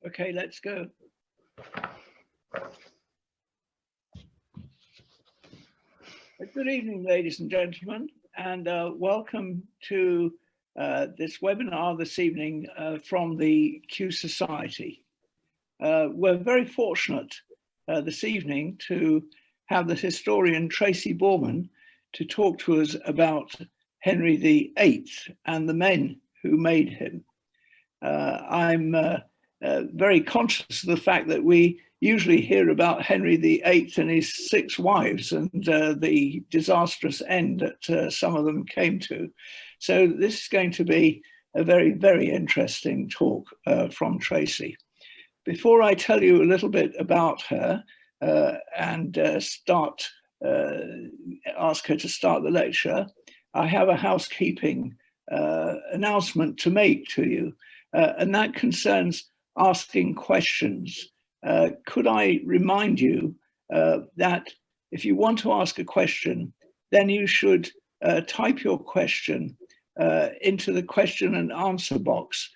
Okay, let's go. Good evening, ladies and gentlemen, and welcome to this webinar this evening from the Q Society. We're very fortunate this evening to have the historian Tracy Borman to talk to us about Henry VIII and the men who made him. I'm very conscious of the fact that we usually hear about Henry VIII and his 6 wives and the disastrous end that some of them came to. So this is going to be a very, very interesting talk from Tracy. Before I tell you a little bit about her and ask her to start the lecture, I have a housekeeping announcement to make to you, and that concerns asking questions. Could I remind you that if you want to ask a question, then you should type your question into the question and answer box,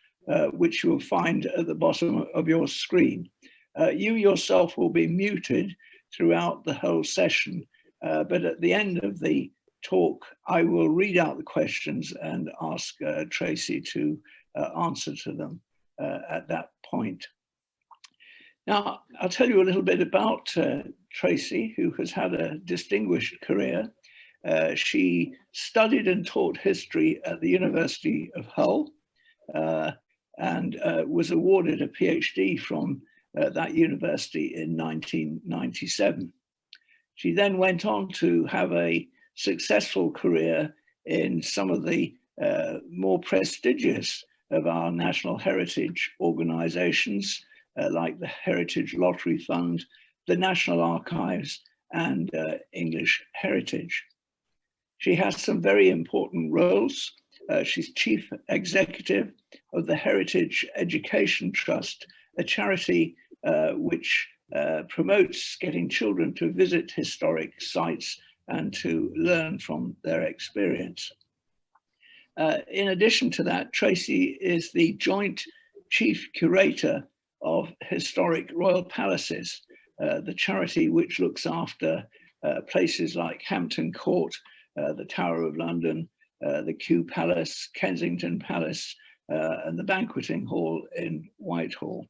which you will find at the bottom of your screen. You yourself will be muted throughout the whole session, but at the end of the talk, I will read out the questions and ask Tracy to answer to them at that point. Now, I'll tell you a little bit about Tracy, who has had a distinguished career. She studied and taught history at the University of Hull and was awarded a PhD from that university in 1997. She then went on to have a successful career in some of the more prestigious of our national heritage organizations, like the Heritage Lottery Fund, the National Archives, and English Heritage. She has some very important roles. She's Chief Executive of the Heritage Education Trust, a charity which promotes getting children to visit historic sites and to learn from their experience. In addition to that, Tracy is the joint Chief Curator of Historic Royal Palaces, the charity which looks after places like Hampton Court, the Tower of London, the Kew Palace, Kensington Palace, and the Banqueting Hall in Whitehall.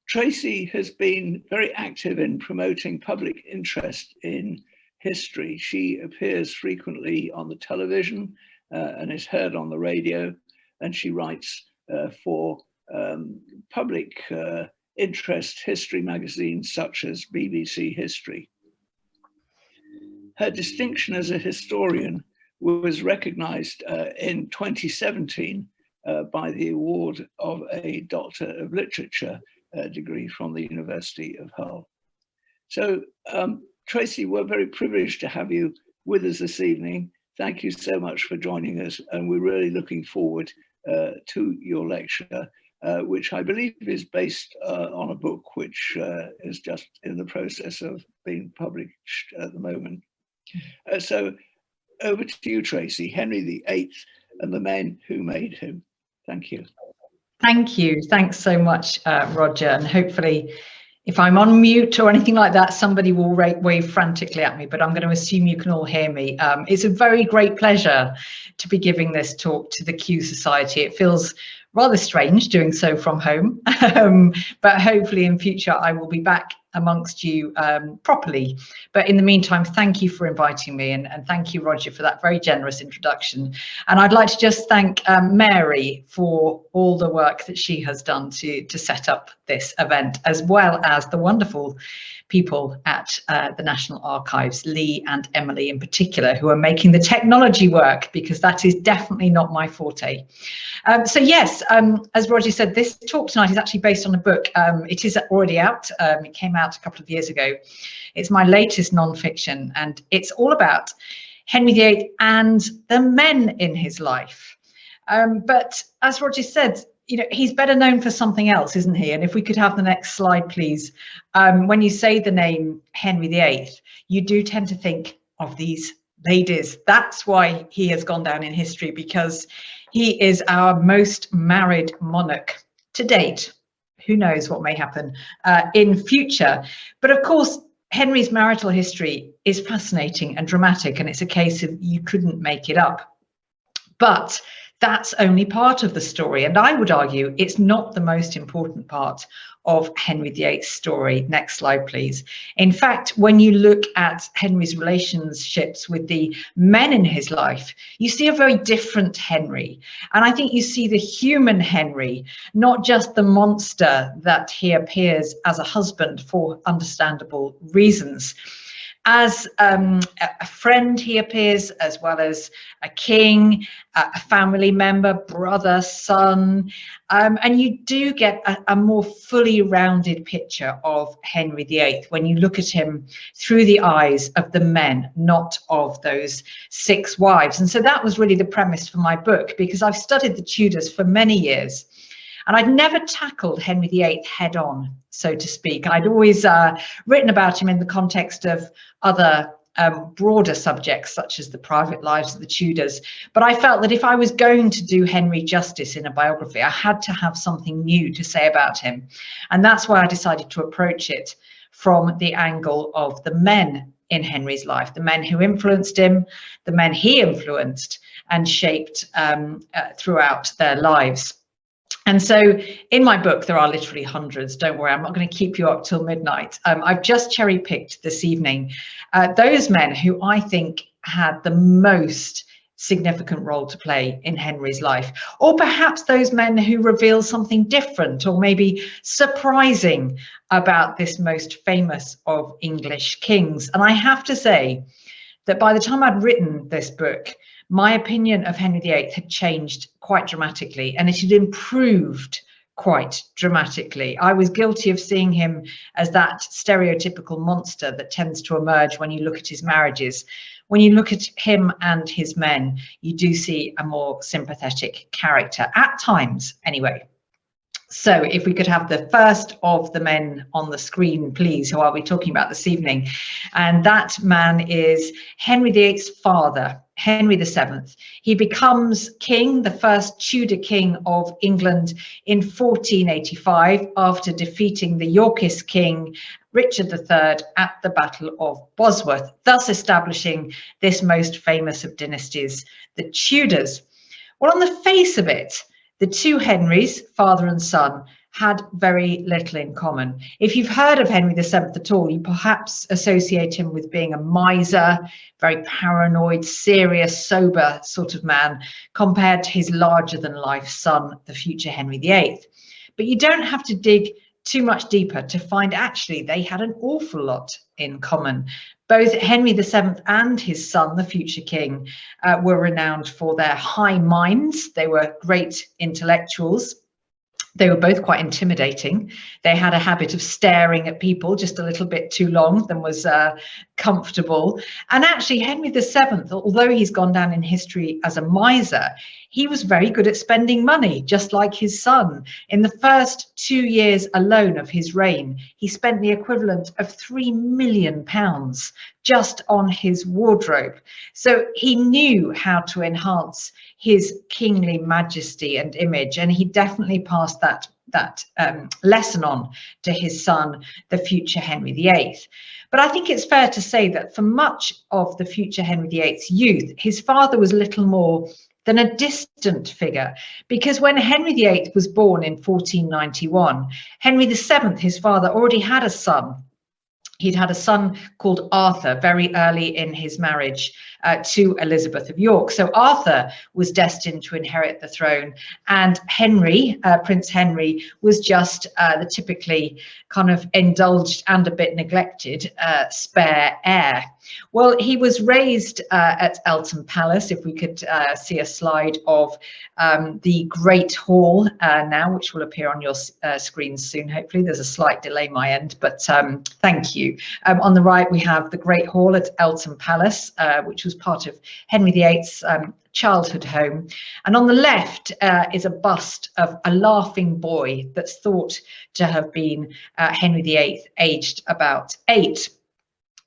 Tracy has been very active in promoting public interest in history. She appears frequently on the television and is heard on the radio, and she writes for public interest history magazines such as BBC History. Her distinction as a historian was recognized in 2017 by the award of a Doctor of Literature degree from the University of Hull. So Tracy, we're very privileged to have you with us this evening. Thank you so much for joining us, and we're really looking forward to your lecture, which I believe is based on a book which is just in the process of being published at the moment. So over to you, Tracy, Henry VIII and the men who made him. Thank you. Thank you. Thanks so much, Roger. And hopefully, if I'm on mute or anything like that, somebody will wave frantically at me, but I'm going to assume you can all hear me. It's a very great pleasure to be giving this talk to the Q Society. It feels rather strange doing so from home, but hopefully in future I will be back amongst you properly. But in the meantime, thank you for inviting me, and thank you, Roger, for that very generous introduction. And I'd like to just thank Mary for all the work that she has done to set up this event, as well as the wonderful people at the National Archives, Lee and Emily in particular, who are making the technology work, because that is definitely not my forte. So yes, as Roger said, this talk tonight is actually based on a book. It is already out. It came out a couple of years ago. It's my latest non-fiction, and it's all about Henry VIII and the men in his life. But as Roger said, you know, he's better known for something else, isn't he? And if we could have the next slide, please. When you say the name Henry VIII, you do tend to think of these ladies. That's why he has gone down in history, because he is our most married monarch to date. who knows what may happen in future. But of course, Henry's marital history is fascinating and dramatic, and it's a case of you couldn't make it up. But that's only part of the story, and I would argue it's not the most important part of Henry VIII's story. Next slide, please. In fact, when you look at Henry's relationships with the men in his life, you see a very different Henry. And I think you see the human Henry, not just the monster that he appears as a husband for understandable reasons. As a friend, he appears, as well as a king, a family member, brother, son, and you do get a more fully rounded picture of Henry VIII when you look at him through the eyes of the men, not of those 6 wives. And so that was really the premise for my book, because I've studied the Tudors for many years. And I'd never tackled Henry VIII head on, so to speak. I'd always written about him in the context of other broader subjects, such as the private lives of the Tudors. But I felt that if I was going to do Henry justice in a biography, I had to have something new to say about him. And that's why I decided to approach it from the angle of the men in Henry's life, the men who influenced him, the men he influenced and shaped throughout their lives. And so in my book, there are literally hundreds. Don't worry, I'm not going to keep you up till midnight. I've just cherry picked this evening those men who I think had the most significant role to play in Henry's life, or perhaps those men who reveal something different or maybe surprising about this most famous of English kings. And I have to say that by the time I'd written this book, my opinion of Henry VIII had changed quite dramatically, and it had improved quite dramatically. I was guilty of seeing him as that stereotypical monster that tends to emerge when you look at his marriages. When you look at him and his men, you do see a more sympathetic character, at times anyway. So if we could have the first of the men on the screen, please. Who are we talking about this evening? And that man is Henry VIII's father, Henry VII. He becomes king, the first Tudor king of England, in 1485 after defeating the Yorkist king Richard III at the Battle of Bosworth, thus establishing this most famous of dynasties, the Tudors. Well, on the face of it, the two Henrys, father and son, had very little in common. If you've heard of Henry VII at all, you perhaps associate him with being a miser, very paranoid, serious, sober sort of man, compared to his larger-than-life son, the future Henry VIII. But you don't have to dig too much deeper to find actually they had an awful lot in common. Both Henry VII and his son, the future king, were renowned for their high minds. They were great intellectuals. They were both quite intimidating. They had a habit of staring at people just a little bit too long than was comfortable. And actually, Henry VII, although he's gone down in history as a miser, he was very good at spending money, just like his son. In the first 2 years alone of his reign, he spent the equivalent of £3 million just on his wardrobe. So he knew how to enhance his kingly majesty and image, and he definitely passed that lesson on to his son, the future Henry VIII. But I think it's fair to say that for much of the future Henry VIII's youth, his father was little more than a distant figure, because when Henry VIII was born in 1491, Henry VII, his father, already had a son. He'd had a son called Arthur very early in his marriage to Elizabeth of York. So Arthur was destined to inherit the throne, and Henry, Prince Henry, was just the typically kind of indulged and a bit neglected spare heir. Well, he was raised at Eltham Palace. If we could see a slide of the Great Hall now, which will appear on your screen soon. Hopefully there's a slight delay my end, but thank you. On the right, we have the Great Hall at Eltham Palace, which was part of Henry VIII's childhood home. And on the left is a bust of a laughing boy that's thought to have been Henry VIII, aged about 8.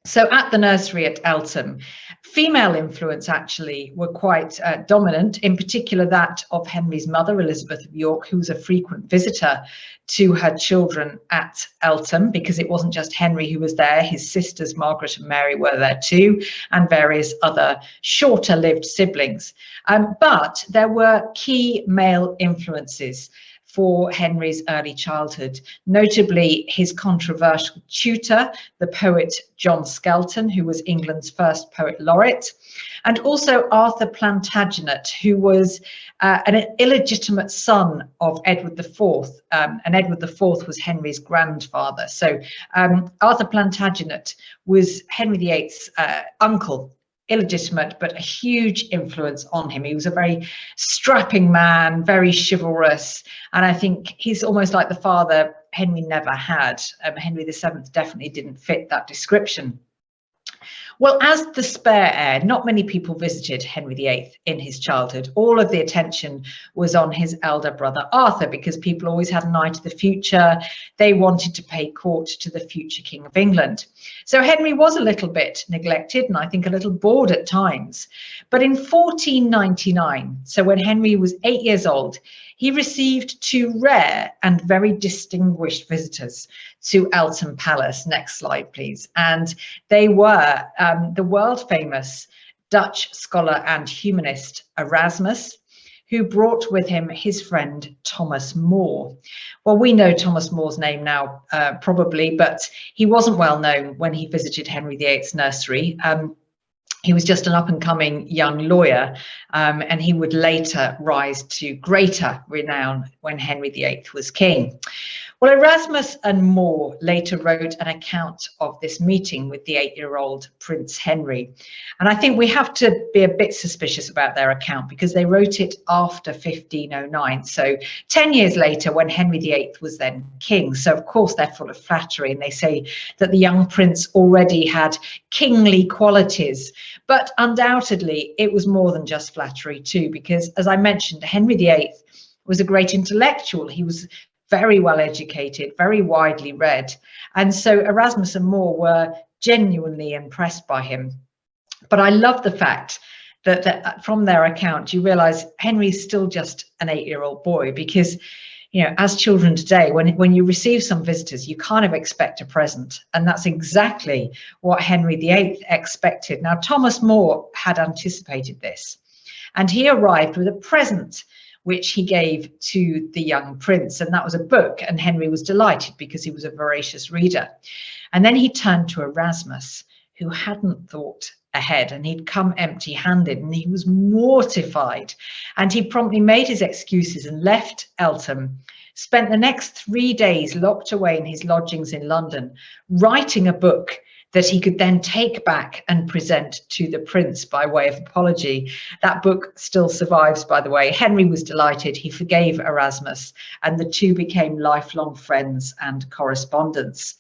So at the nursery at Eltham, female influence actually were quite dominant, in particular that of Henry's mother, Elizabeth of York, who was a frequent visitor to her children at Eltham, because it wasn't just Henry who was there, his sisters Margaret and Mary were there too, and various other shorter lived siblings. But there were key male influences for Henry's early childhood, notably his controversial tutor, the poet John Skelton, who was England's first poet laureate, and also Arthur Plantagenet, who was an illegitimate son of Edward IV, and Edward IV was Henry's grandfather. So Arthur Plantagenet was Henry VIII's uncle, illegitimate, but a huge influence on him. He was a very strapping man, very chivalrous, and I think he's almost like the father Henry never had. Henry VII definitely didn't fit that description. Well, as the spare heir, not many people visited Henry VIII in his childhood. All of the attention was on his elder brother Arthur, because people always had an eye to the future. They wanted to pay court to the future King of England. So Henry was a little bit neglected, and I think a little bored at times. But in 1499, so when Henry was 8 years old, he received two rare and very distinguished visitors to Eltham Palace. Next slide, please. And they were the world famous Dutch scholar and humanist Erasmus, who brought with him his friend Thomas More. Well, we know Thomas More's name now, probably, but he wasn't well known when he visited Henry VIII's nursery. He was just an up-and-coming young lawyer, and he would later rise to greater renown when Henry VIII was king. Well, Erasmus and More later wrote an account of this meeting with the 8-year-old Prince Henry. And I think we have to be a bit suspicious about their account, because they wrote it after 1509. So 10 years later, when Henry VIII was then king. So of course they're full of flattery, and they say that the young prince already had kingly qualities. But undoubtedly, it was more than just flattery too, because as I mentioned, Henry VIII was a great intellectual. He was very well educated, very widely read. And so Erasmus and More were genuinely impressed by him. But I love the fact that from their account, you realize Henry's still just an 8-year-old boy, because, you know, as children today, when you receive some visitors, you kind of expect a present. And that's exactly what Henry VIII expected. Now, Thomas More had anticipated this, and he arrived with a present which he gave to the young prince, and that was a book, and Henry was delighted because he was a voracious reader. And then he turned to Erasmus, who hadn't thought ahead, and he'd come empty-handed, and he was mortified, and he promptly made his excuses and left Eltham, spent the next 3 days locked away in his lodgings in London, writing a book that he could then take back and present to the prince by way of apology. That book still survives, by the way. Henry was delighted. He forgave Erasmus, and the two became lifelong friends and correspondents.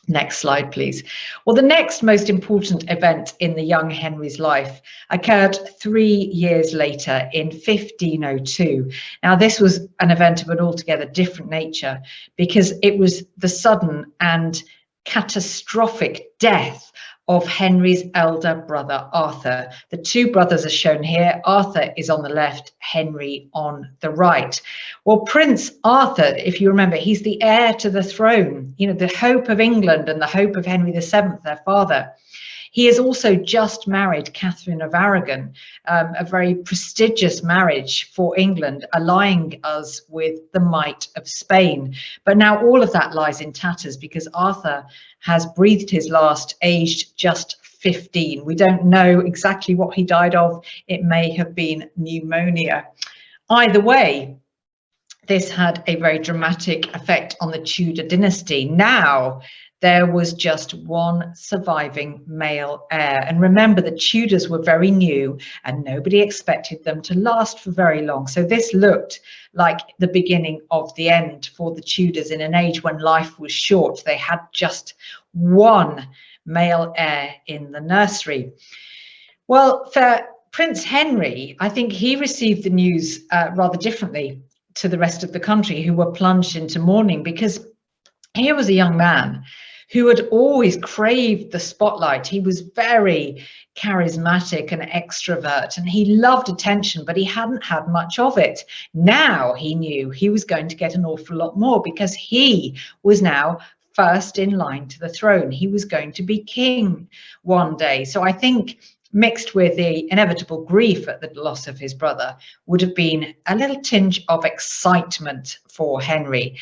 Next slide, please. Well, the next most important event in the young Henry's life occurred 3 years later in 1502. Now, this was an event of an altogether different nature, because it was the sudden and catastrophic death of Henry's elder brother Arthur. The two brothers are shown here. Arthur is on the left, Henry on the right. Well, Prince Arthur, if you remember, he's the heir to the throne, you know, the hope of England and the hope of Henry VII, their father. He has also just married Catherine of Aragon, a very prestigious marriage for England, allying us with the might of Spain. But now all of that lies in tatters, because Arthur has breathed his last, aged just 15. We don't know exactly what he died of. It may have been pneumonia. Either way, this had a very dramatic effect on the Tudor dynasty. Now, there was just one surviving male heir. And remember, the Tudors were very new and nobody expected them to last for very long. So this looked like the beginning of the end for the Tudors in an age when life was short. They had just one male heir in the nursery. Well, for Prince Henry, I think he received the news rather differently to the rest of the country, who were plunged into mourning, because here was a young man who had always craved the spotlight. He was very charismatic and extrovert, and he loved attention, but he hadn't had much of it. Now he knew he was going to get an awful lot more, because he was now first in line to the throne. He was going to be king one day. So I think, mixed with the inevitable grief at the loss of his brother, would have been a little tinge of excitement for Henry.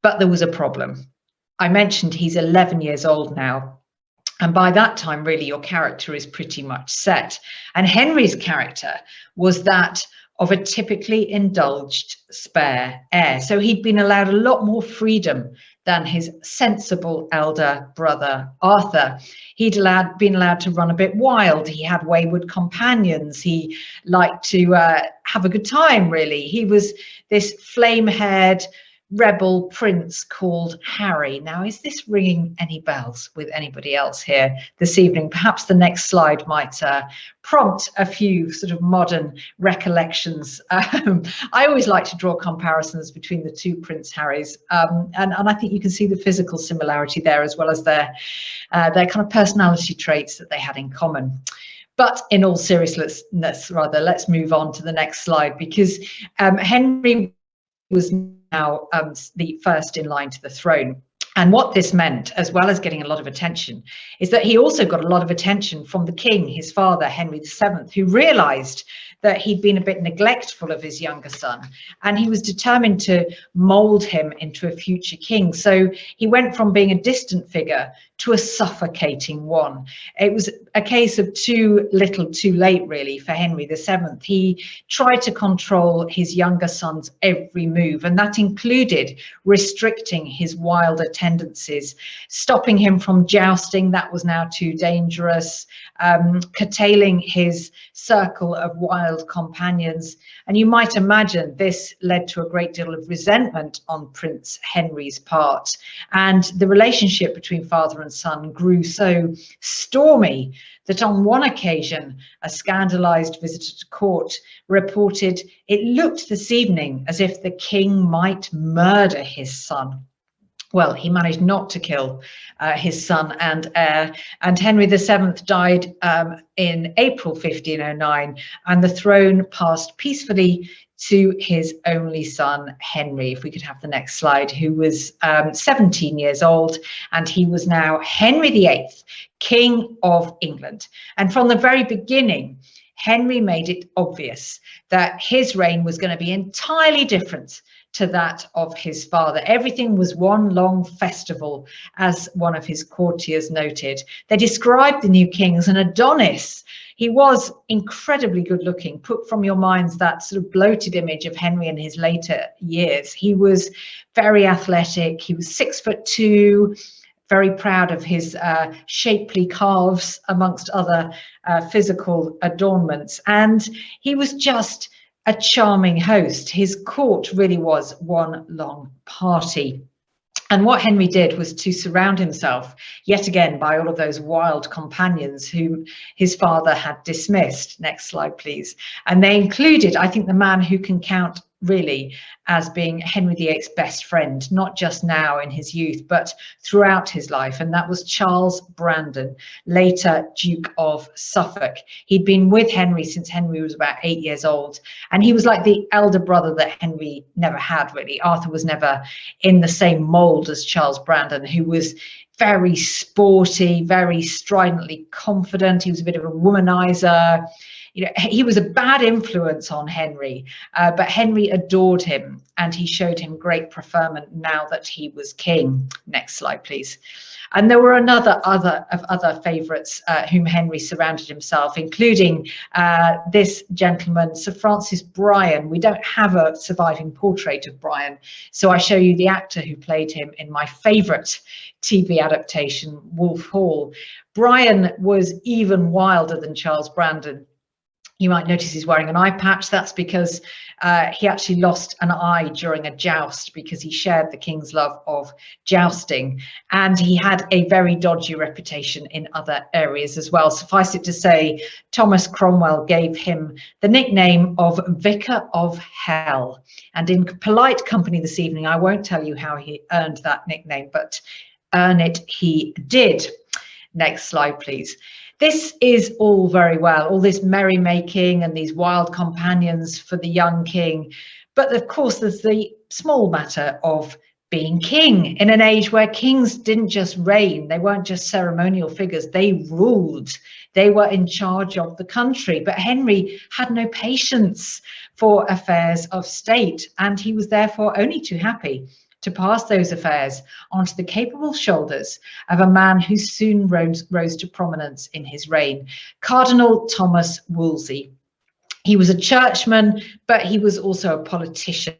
But there was a problem. I mentioned he's 11 years old now. And by that time, really, your character is pretty much set. And Henry's character was that of a typically indulged spare heir. So he'd been allowed a lot more freedom than his sensible elder brother, Arthur. He'd been allowed to run a bit wild. He had wayward companions. He liked to have a good time, really. He was this flame-haired rebel prince called Harry. Now, is this ringing any bells with anybody else here this evening? Perhaps the next slide might prompt a few sort of modern recollections. I always like to draw comparisons between the two Prince Harrys, and I think you can see the physical similarity there, as well as their kind of personality traits that they had in common. But in all seriousness, rather, let's move on to the next slide, because Henry was now the first in line to the throne. And what this meant, as well as getting a lot of attention, is that he also got a lot of attention from the king, his father, Henry VII, who realized that he'd been a bit neglectful of his younger son, and he was determined to mold him into a future king. So he went from being a distant figure to a suffocating one. It was a case of too little too late, really, for Henry VII. He tried to control his younger son's every move, and that included restricting his wilder tendencies, stopping him from jousting, that was now too dangerous, curtailing his circle of wild companions. And you might imagine this led to a great deal of resentment on Prince Henry's part. And the relationship between father and son grew so stormy that on one occasion, a scandalized visitor to court reported, "It looked this evening as if the king might murder his son." Well, he managed not to kill his son and heir, and Henry VII died in April 1509, and the throne passed peacefully to his only son, Henry. If we could have the next slide, who was 17 years old, and he was now Henry VIII, King of England. And from the very beginning, Henry made it obvious that his reign was going to be entirely different to that of his father. Everything was one long festival, as one of his courtiers noted. They described the new king as an Adonis. He was incredibly good looking. Put from your minds that sort of bloated image of Henry in his later years. He was very athletic. He was 6'2", very proud of his shapely calves, amongst other physical adornments. And he was just a charming host. His court really was one long party. And what Henry did was to surround himself yet again by all of those wild companions whom his father had dismissed. Next slide, please. And they included, I think, the man who can count really as being Henry VIII's best friend, not just now in his youth, but throughout his life. And that was Charles Brandon, later Duke of Suffolk. He'd been with Henry since Henry was about 8 years old. And he was like the elder brother that Henry never had, really. Arthur was never in the same mold as Charles Brandon, who was very sporty, very stridently confident. He was a bit of a womanizer. You know, he was a bad influence on Henry, but Henry adored him, and he showed him great preferment now that he was king. Next slide, please. And there were other favourites whom Henry surrounded himself, including this gentleman, Sir Francis Bryan. We don't have a surviving portrait of Bryan, so I show you the actor who played him in my favourite TV adaptation, Wolf Hall. Bryan was even wilder than Charles Brandon. You might notice he's wearing an eye patch. That's because he actually lost an eye during a joust, because he shared the king's love of jousting, and he had a very dodgy reputation in other areas as well. Suffice it to say, Thomas Cromwell gave him the nickname of Vicar of Hell. And in polite company this evening, I won't tell you how he earned that nickname, but earn it he did. Next slide, please. This is all very well, all this merrymaking and these wild companions for the young king. But of course, there's the small matter of being king in an age where kings didn't just reign. They weren't just ceremonial figures. They ruled. They were in charge of the country. But Henry had no patience for affairs of state, and he was therefore only too happy to pass those affairs onto the capable shoulders of a man who soon rose to prominence in his reign, Cardinal Thomas Wolsey. He was a churchman, but he was also a politician.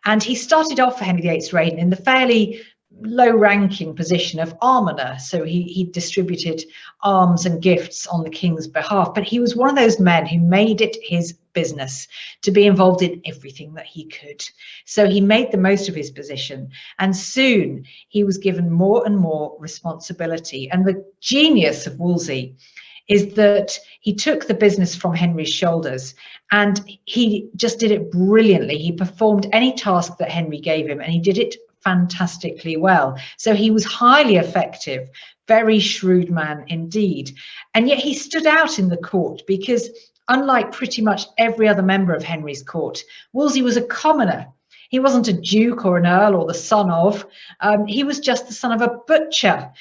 And he started off for Henry VIII's reign in the fairly low-ranking position of almoner. So he distributed alms and gifts on the king's behalf. But he was one of those men who made it his business to be involved in everything that he could. So he made the most of his position, and soon he was given more and more responsibility. And the genius of Wolsey is that he took the business from Henry's shoulders and he just did it brilliantly. He performed any task that Henry gave him, and he did it fantastically well. So he was highly effective, very shrewd man indeed. And yet he stood out in the court because, unlike pretty much every other member of Henry's court, Wolsey was a commoner. He wasn't a duke or an earl or the son of. He was just the son of a butcher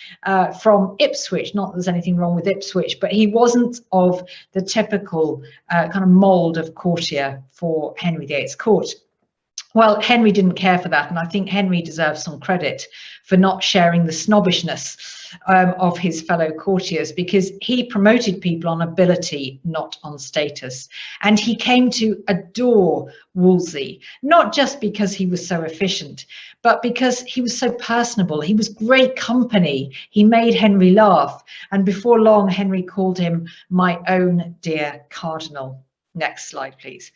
from Ipswich. Not that there's anything wrong with Ipswich, but he wasn't of the typical kind of mould of courtier for Henry VIII's court. Well, Henry didn't care for that, and I think Henry deserves some credit for not sharing the snobbishness of his fellow courtiers, because he promoted people on ability, not on status. And he came to adore Wolsey, not just because he was so efficient, but because he was so personable. He was great company. He made Henry laugh. And before long, Henry called him my own dear cardinal. Next slide, please.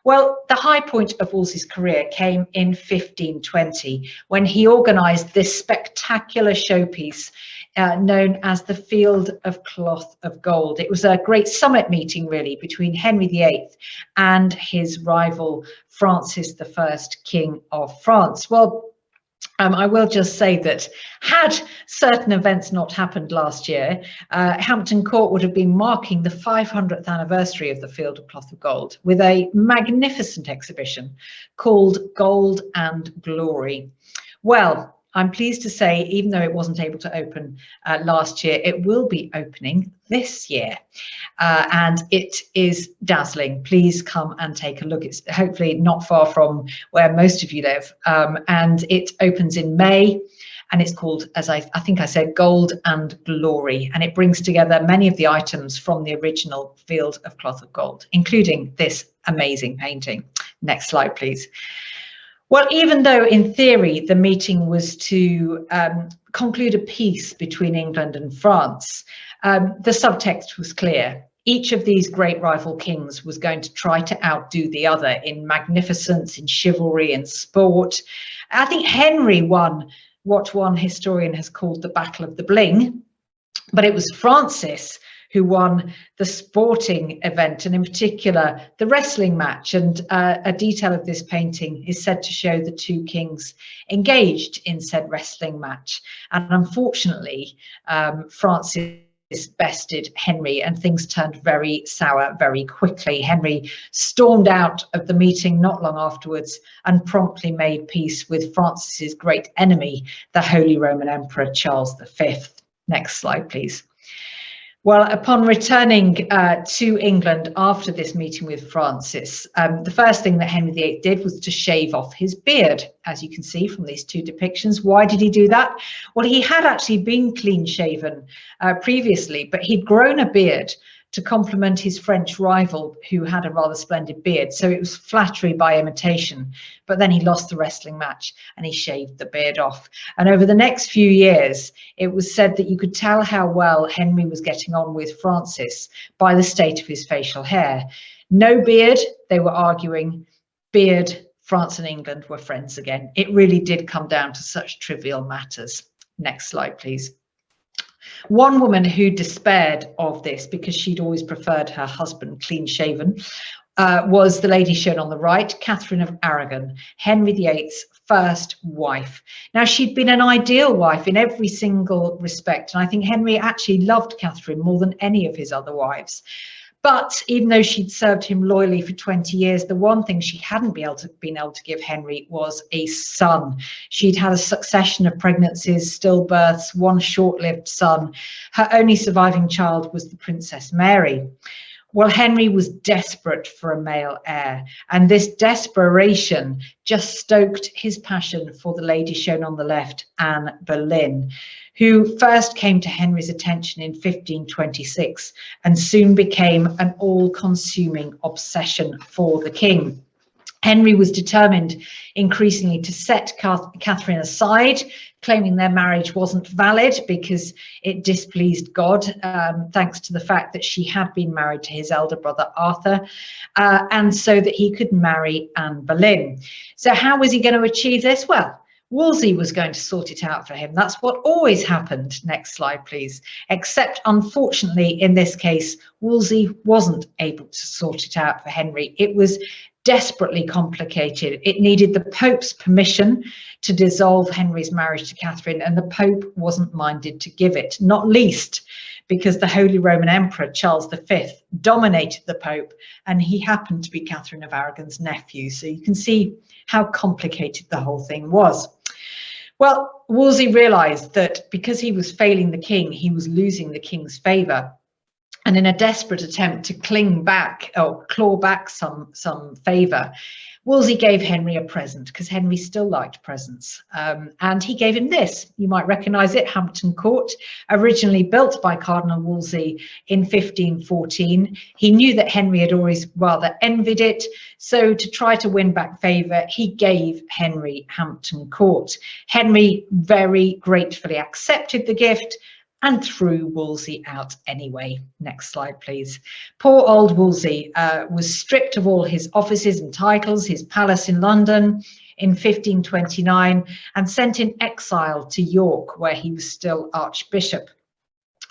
Well, the high point of Wolsey's career came in 1520 when he organised this spectacular showpiece known as the Field of Cloth of Gold. It was a great summit meeting, really, between Henry VIII and his rival Francis I, King of France. Well, I will just say that had certain events not happened last year, Hampton Court would have been marking the 500th anniversary of the Field of Cloth of Gold with a magnificent exhibition called Gold and Glory. Well, I'm pleased to say, even though it wasn't able to open last year, it will be opening this year. And it is dazzling. Please come and take a look. It's hopefully not far from where most of you live. And it opens in May. And it's called, as I think I said, Gold and Glory. And it brings together many of the items from the original Field of Cloth of Gold, including this amazing painting. Next slide, please. Well, even though in theory the meeting was to conclude a peace between England and France, the subtext was clear. Each of these great rival kings was going to try to outdo the other in magnificence, in chivalry, and sport. I think Henry won what one historian has called the Battle of the Bling, but it was Francis who won the sporting event, and in particular the wrestling match. And a detail of this painting is said to show the two kings engaged in said wrestling match. And unfortunately, Francis bested Henry, and things turned very sour very quickly. Henry stormed out of the meeting not long afterwards and promptly made peace with Francis's great enemy, the Holy Roman Emperor Charles V. Next slide, please. Well, upon returning to England after this meeting with Francis, the first thing that Henry VIII did was to shave off his beard, as you can see from these two depictions. Why did he do that? Well, he had actually been clean shaven previously, but he'd grown a beard to complement his French rival, who had a rather splendid beard. So it was flattery by imitation. But then he lost the wrestling match and he shaved the beard off. And over the next few years, it was said that you could tell how well Henry was getting on with Francis by the state of his facial hair. No beard, they were arguing. Beard, France and England were friends again. It really did come down to such trivial matters. Next slide, please. One woman who despaired of this because she'd always preferred her husband clean shaven was the lady shown on the right, Catherine of Aragon, Henry VIII's first wife. Now, she'd been an ideal wife in every single respect, and I think Henry actually loved Catherine more than any of his other wives. But even though she'd served him loyally for 20 years, the one thing she hadn't been able to give Henry was a son. She'd had a succession of pregnancies, stillbirths, one short-lived son. Her only surviving child was the Princess Mary. Well, Henry was desperate for a male heir, and this desperation just stoked his passion for the lady shown on the left, Anne Boleyn, who first came to Henry's attention in 1526 and soon became an all-consuming obsession for the king. Henry was determined increasingly to set Catherine aside, claiming their marriage wasn't valid because it displeased God, thanks to the fact that she had been married to his elder brother Arthur, and so that he could marry Anne Boleyn. So how was he going to achieve this? Well, Wolsey was going to sort it out for him. That's what always happened. Next slide, please. Except, unfortunately, in this case, Wolsey wasn't able to sort it out for Henry. It was desperately complicated. It needed the Pope's permission to dissolve Henry's marriage to Catherine, and the Pope wasn't minded to give it, not least because the Holy Roman Emperor Charles V dominated the Pope, and he happened to be Catherine of Aragon's nephew. So you can see how complicated the whole thing was. Well, Wolsey realized that because he was failing the king, he was losing the king's favor. And in a desperate attempt to cling back or claw back some favor, Wolsey gave Henry a present, because Henry still liked presents. And he gave him this. You might recognize it, Hampton Court, originally built by Cardinal Wolsey in 1514. He knew that Henry had always rather envied it. So to try to win back favor, he gave Henry Hampton Court. Henry very gratefully accepted the gift and threw Wolsey out anyway. Next slide, please. Poor old Wolsey was stripped of all his offices and titles, his palace in London in 1529, and sent in exile to York, where he was still Archbishop.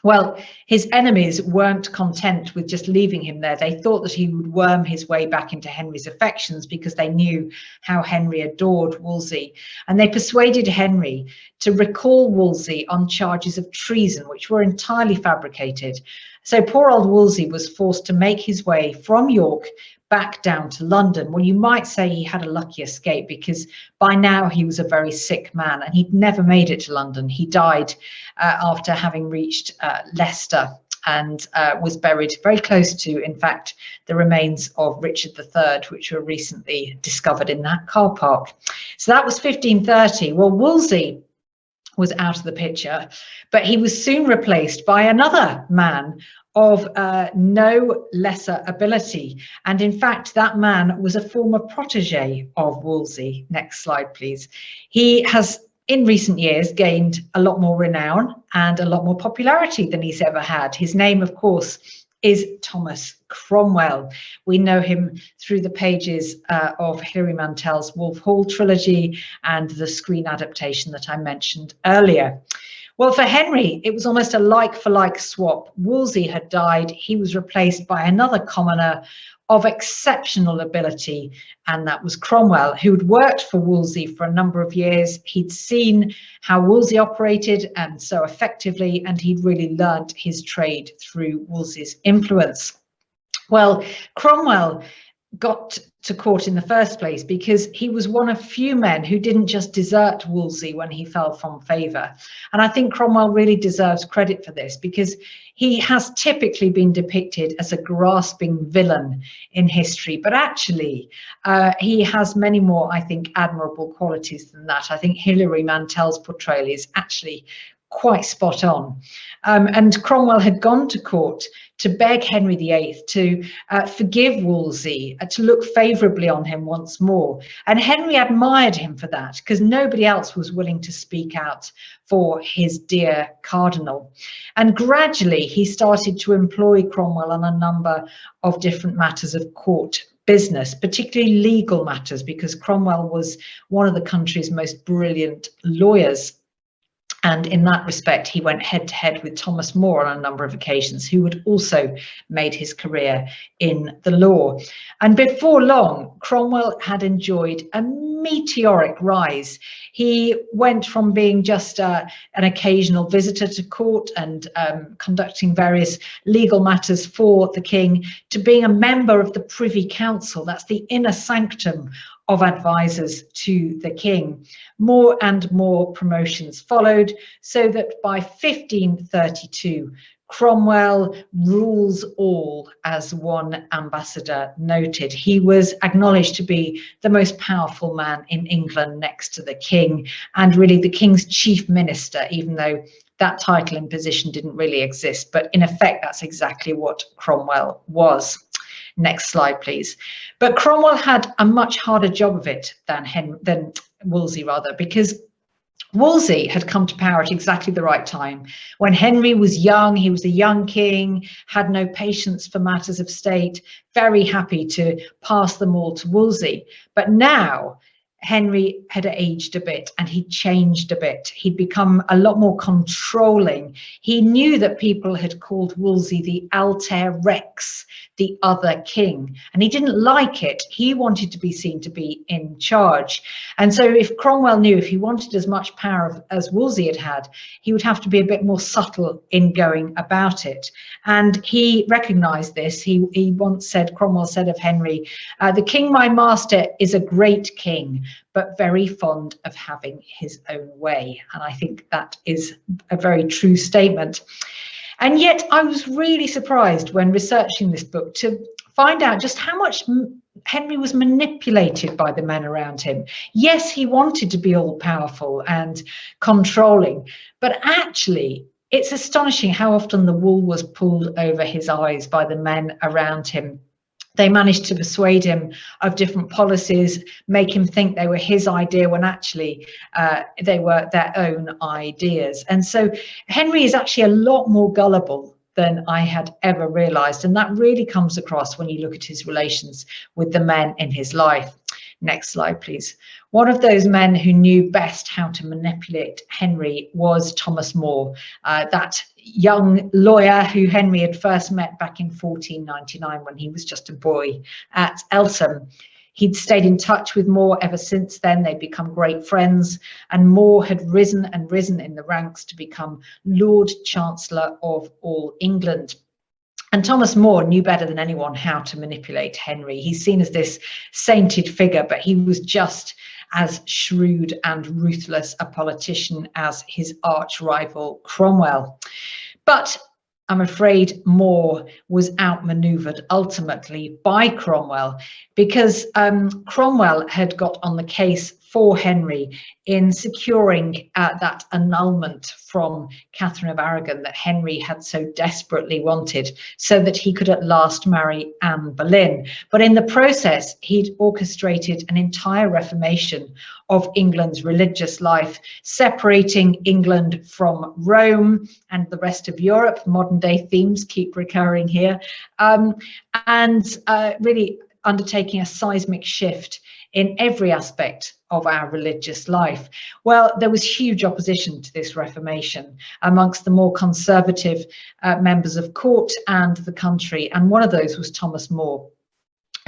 Well, his enemies weren't content with just leaving him there. They thought that he would worm his way back into Henry's affections because they knew how Henry adored Wolsey. And they persuaded Henry to recall Wolsey on charges of treason, which were entirely fabricated. So poor old Wolsey was forced to make his way from York back down to London. Well, you might say he had a lucky escape, because by now he was a very sick man and he'd never made it to London. He died after having reached Leicester, and was buried very close to, in fact, the remains of Richard III, which were recently discovered in that car park. So that was 1530. Well, Wolsey was out of the picture, but he was soon replaced by another man of no lesser ability. And in fact, that man was a former protege of Wolsey. Next slide, please. He has, in recent years, gained a lot more renown and a lot more popularity than he's ever had. His name, of course, is Thomas Cromwell. We know him through the pages of Hilary Mantel's Wolf Hall trilogy and the screen adaptation that I mentioned earlier. Well, for Henry, it was almost a like-for-like swap. Wolsey had died. He was replaced by another commoner of exceptional ability, and that was Cromwell, who'd worked for Wolsey for a number of years. He'd seen how Wolsey operated, and so effectively, and he'd really learnt his trade through Wolsey's influence. Well, Cromwell got to court in the first place because he was one of few men who didn't just desert Wolsey when he fell from favour. And I think Cromwell really deserves credit for this, because he has typically been depicted as a grasping villain in history, but actually he has many more, I think, admirable qualities than that. I think Hilary Mantel's portrayal is actually quite spot on. And Cromwell had gone to court to beg Henry VIII to forgive Wolsey, to look favourably on him once more. And Henry admired him for that, because nobody else was willing to speak out for his dear cardinal. And gradually he started to employ Cromwell on a number of different matters of court business, particularly legal matters, because Cromwell was one of the country's most brilliant lawyers. And in that respect, he went head to head with Thomas More on a number of occasions, who had also made his career in the law. And before long, Cromwell had enjoyed a meteoric rise. He went from being just an occasional visitor to court and conducting various legal matters for the king, to being a member of the Privy Council. That's the inner sanctum of advisors to the king. More and more promotions followed, so that by 1532, Cromwell rules all, as one ambassador noted. He was acknowledged to be the most powerful man in England next to the king, and really the king's chief minister, even though that title and position didn't really exist. But in effect, that's exactly what Cromwell was. Next slide, please. But Cromwell had a much harder job of it than Wolsey, because Wolsey had come to power at exactly the right time. When Henry was young, he was a young king, had no patience for matters of state, very happy to pass them all to Wolsey. But now Henry had aged a bit and he'd changed a bit. He'd become a lot more controlling. He knew that people had called Wolsey the Alter Rex, the other king, and he didn't like it. He wanted to be seen to be in charge. And so if Cromwell knew if he wanted as much power as Wolsey had had, he would have to be a bit more subtle in going about it. And he recognized this. He once said, Cromwell said of Henry, "The king, my master, is a great king, but very fond of having his own way." And I think that is a very true statement. And yet I was really surprised when researching this book to find out just how much Henry was manipulated by the men around him. Yes, he wanted to be all powerful and controlling, but actually it's astonishing how often the wool was pulled over his eyes by the men around him. They managed to persuade him of different policies, make him think they were his idea when actually they were their own ideas. And so Henry is actually a lot more gullible than I had ever realized. And that really comes across when you look at his relations with the men in his life. Next slide, please. One of those men who knew best how to manipulate Henry was Thomas More, that young lawyer who Henry had first met back in 1499 when he was just a boy at Eltham. He'd stayed in touch with More ever since then. They'd become great friends, and More had risen and risen in the ranks to become Lord Chancellor of all England. And Thomas More knew better than anyone how to manipulate Henry. He's seen as this sainted figure, but he was just as shrewd and ruthless a politician as his arch rival Cromwell. But I'm afraid More was outmaneuvered ultimately by Cromwell, because Cromwell had got on the case for Henry in securing that annulment from Catherine of Aragon that Henry had so desperately wanted, so that he could at last marry Anne Boleyn. But in the process, he'd orchestrated an entire reformation of England's religious life, separating England from Rome and the rest of Europe. Modern day themes keep recurring here, and really undertaking a seismic shift in every aspect of our religious life. Well, there was huge opposition to this reformation amongst the more conservative members of court and the country, and one of those was Thomas More,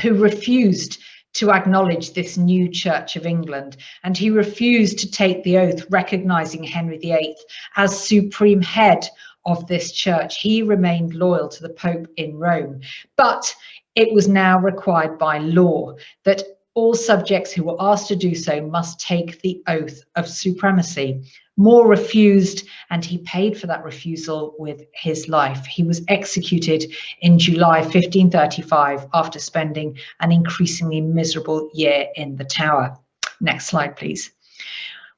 who refused to acknowledge this new Church of England, and he refused to take the oath recognizing Henry VIII as supreme head of this church. He remained loyal to the Pope in Rome, but it was now required by law that all subjects who were asked to do so must take the oath of supremacy. More refused, and he paid for that refusal with his life. He was executed in July 1535 after spending an increasingly miserable year in the Tower. Next slide, please.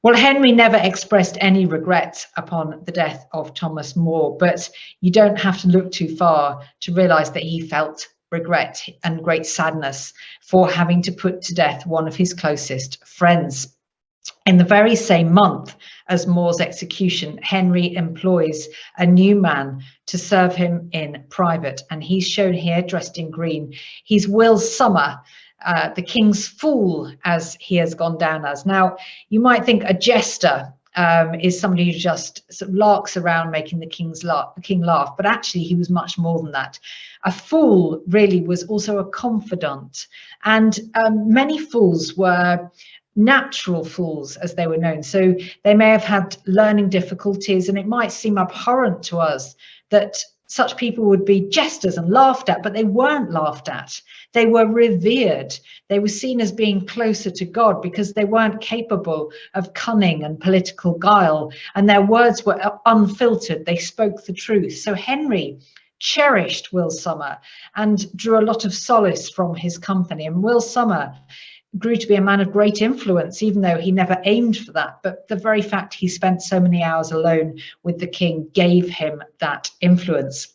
Well, Henry never expressed any regret upon the death of Thomas More, but you don't have to look too far to realize that he felt regret and great sadness for having to put to death one of his closest friends. In the very same month as More's execution, Henry employs a new man to serve him in private, and he's shown here dressed in green. He's Will Summer, the king's fool, as he has gone down as. Now, you might think a jester is somebody who just sort of larks around making the king laugh, but actually he was much more than that. A fool really was also a confidant, and many fools were natural fools, as they were known. So they may have had learning difficulties, and it might seem abhorrent to us that such people would be jesters and laughed at, but they weren't laughed at. They were revered. They were seen as being closer to God because they weren't capable of cunning and political guile, and their words were unfiltered. They spoke the truth. So Henry cherished Will Somer and drew a lot of solace from his company. And Will Somer grew to be a man of great influence, even though he never aimed for that. But the very fact he spent so many hours alone with the king gave him that influence.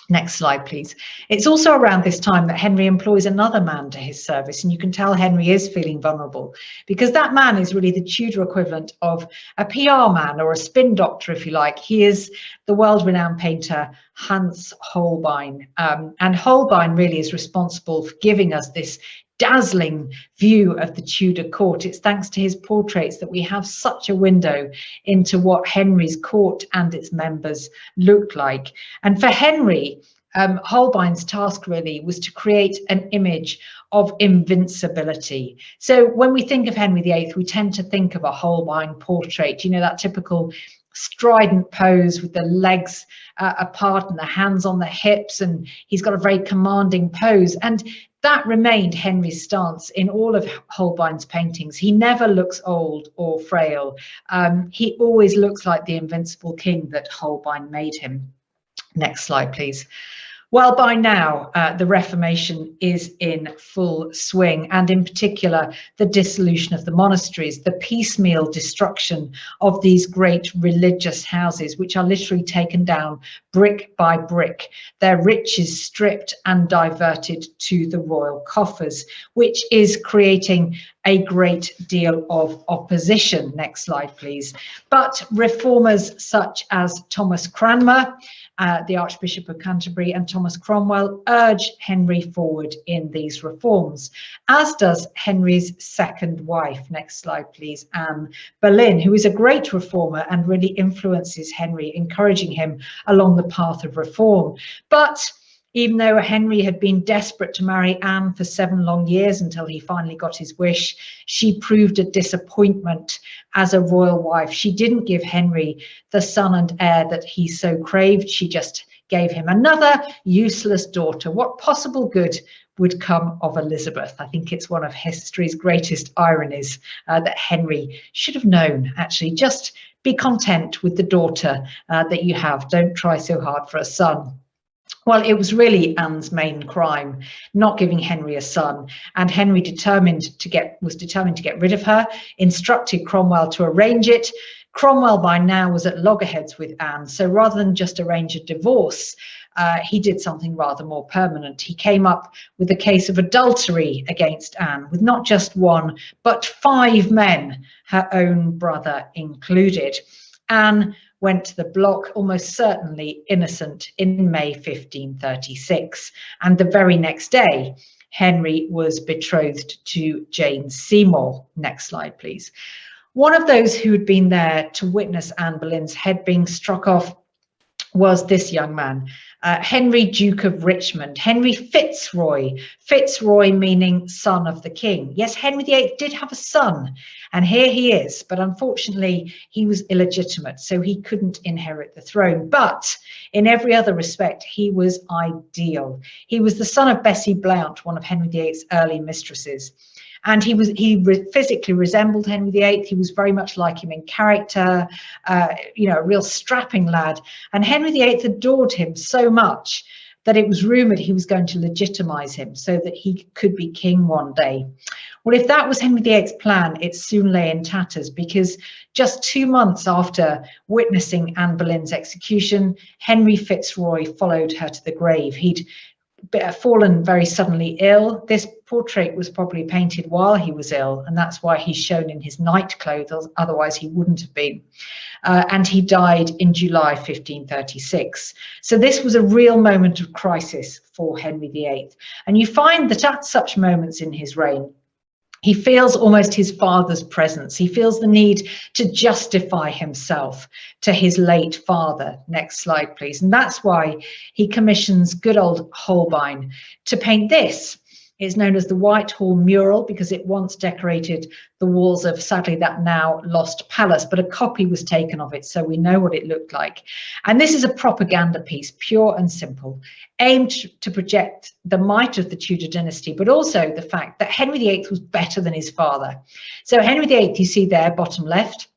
Next slide, please. It's also around this time that Henry employs another man to his service, and you can tell Henry is feeling vulnerable, because that man is really the Tudor equivalent of a PR man or a spin doctor, if you like. He is the world-renowned painter Hans Holbein, and Holbein really is responsible for giving us this dazzling view of the Tudor court. It's thanks to his portraits that we have such a window into what Henry's court and its members looked like. And for Henry, Holbein's task really was to create an image of invincibility. So when we think of Henry VIII, we tend to think of a Holbein portrait, you know, that typical strident pose with the legs apart and the hands on the hips, and he's got a very commanding pose. And that remained Henry's stance in all of Holbein's paintings. He never looks old or frail. He always looks like the invincible king that Holbein made him. Next slide, please. Well, by now, the Reformation is in full swing, and in particular, the dissolution of the monasteries, the piecemeal destruction of these great religious houses, which are literally taken down brick by brick, their riches stripped and diverted to the royal coffers, which is creating a great deal of opposition. Next slide, please. But reformers such as Thomas Cranmer, the Archbishop of Canterbury, and Thomas Cromwell urge Henry forward in these reforms, as does Henry's second wife. Next slide, please. Anne Boleyn, who is a great reformer and really influences Henry, encouraging him along the path of reform. But even though Henry had been desperate to marry Anne for 7 long years until he finally got his wish, she proved a disappointment as a royal wife. She didn't give Henry the son and heir that he so craved. She just gave him another useless daughter. What possible good would come of Elizabeth? I think it's one of history's greatest ironies that Henry should have known, actually. Just be content with the daughter that you have. Don't try so hard for a son. Well, it was really Anne's main crime, not giving Henry a son, and Henry was determined to get rid of her, instructed Cromwell to arrange it. Cromwell by now was at loggerheads with Anne, so rather than just arrange a divorce, he did something rather more permanent. He came up with a case of adultery against Anne, with not just one, but 5 men, her own brother included. Anne went to the block, almost certainly innocent, in May 1536. And the very next day, Henry was betrothed to Jane Seymour. Next slide, please. One of those who had been there to witness Anne Boleyn's head being struck off was this young man, Henry, Duke of Richmond, Henry Fitzroy, Fitzroy meaning son of the king. Yes, Henry VIII did have a son, and here he is, but unfortunately he was illegitimate, so he couldn't inherit the throne. But in every other respect, he was ideal. He was the son of Bessie Blount, one of Henry VIII's early mistresses. And he physically resembled Henry VIII. He was very much like him in character, you know, a real strapping lad. And Henry VIII adored him so much that it was rumoured he was going to legitimise him so that he could be king one day. Well, if that was Henry VIII's plan, it soon lay in tatters, because just 2 months after witnessing Anne Boleyn's execution, Henry Fitzroy followed her to the grave. He'd fallen very suddenly ill. This portrait was probably painted while he was ill, and that's why he's shown in his night clothes, otherwise he wouldn't have been. And he died in July 1536. So this was a real moment of crisis for Henry VIII. And you find that at such moments in his reign, He feels almost his father's presence. He feels the need to justify himself to his late father. Next slide, please. And that's why he commissions good old Holbein to paint this. It's known as the Whitehall mural because it once decorated the walls of, sadly, that now lost palace, but a copy was taken of it, so we know what it looked like. And this is a propaganda piece, pure and simple, aimed to project the might of the Tudor dynasty, but also the fact that Henry VIII was better than his father. So Henry VIII, you see there, bottom left,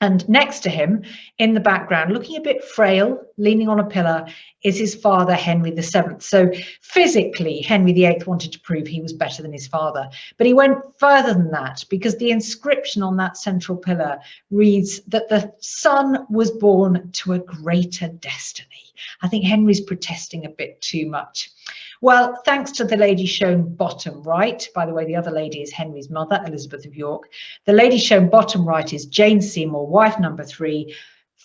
and next to him in the background, looking a bit frail, leaning on a pillar, is his father, Henry VII. So physically, Henry VIII wanted to prove he was better than his father. But he went further than that because the inscription on that central pillar reads that the son was born to a greater destiny. I think Henry's protesting a bit too much. Well, thanks to the lady shown bottom right, by the way, the other lady is Henry's mother, Elizabeth of York. The lady shown bottom right is Jane Seymour, wife number 3.